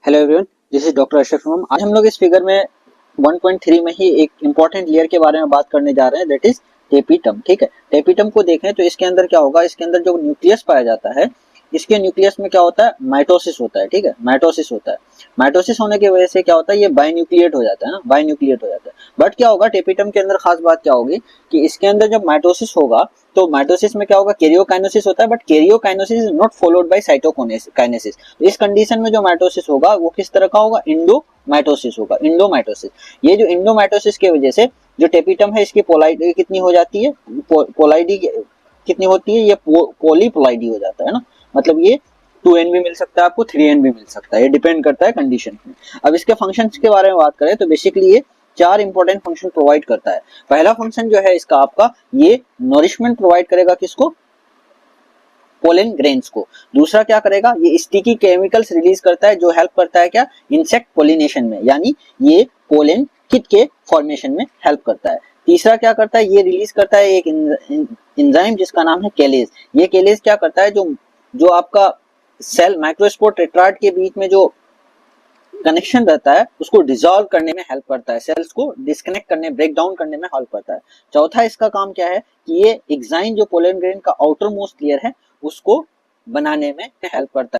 Hello everyone, this is doctor Ashraf इमाम। आज हम लोग इस फिगर में 1.3 में ही एक इंपॉर्टेंट लेयर के बारे में बात करने जा रहे हैं, दैट इज टेपिटम। ठीक है, टेपिटम को देखें तो इसके अंदर क्या होगा, इसके अंदर जो न्यूक्लियस पाया जाता है, इसके न्यूक्लियस में क्या होता है, माइटोसिस होता है। ठीक है, माइटोसिस होता है। माइटोसिस होने की वजह से क्या होता है, ये बाइन्यूक्लिएट हो जाता है ना, बाइन्यूक्लिएट हो जाता है। बट क्या होगा, टेपिटम के अंदर खास बात क्या होगी कि इसके अंदर जब माइटोसिस होगा तो माइटोसिस में क्या होगा, कैरियोकाइनेसिस होता है, but karyokinesis is not followed by cytokinesis. तो इस कंडीशन में जो माइटोसिस होगा वो किस तरह का होगा, इंडोमाइटोसिस होगा, इंडोमाइटोसिस। ये जो इंडोमाइटोसिस की वजह से जो टेपिटम है, इसकी पोलाइडी कितनी हो जाती है, पोलाइडी कितनी होती है, ये पॉलीपोलाइडी हो जाता है ना। मतलब ये 2n भी मिल सकता है आपको, 3n भी मिल सकता है, ये डिपेंड करता है कंडीशन में। अब इसके फंक्शंस के बारे में बात करें तो बेसिकली ये चार इंपॉर्टेंट फंक्शन प्रोवाइड करता है। पहला फंक्शन जो है इसका आपका, ये नरिशमेंट प्रोवाइड करेगा किसको, पोलन ग्रेन्स को। दूसरा क्या करेगा, ये स्टिकी केमिकल्स रिलीज करता है जो हेल्प करता है क्या, इंसेक्ट पोलिनेशन में, यानी ये पोलन किट के फॉर्मेशन में हेल्प करता है। तीसरा क्या करता है, ये रिलीज करता है एक एंजाइम जिसका नाम है केलेज। ये केलेज क्या करता है, जो आपका सेल माइक्रोस्पोर टेट्राड के बीच में जो कनेक्शन रहता है उसको डिसॉल्व करने में हेल्प करता है, सेल्स को डिस्कनेक्ट करने, ब्रेक डाउन करने में हेल्प करता है। चौथा इसका काम क्या है कि ये एग्जाइन जो पोलन ग्रेन का आउटर मोस्ट लेयर है उसको बनाने में हेल्प करता है।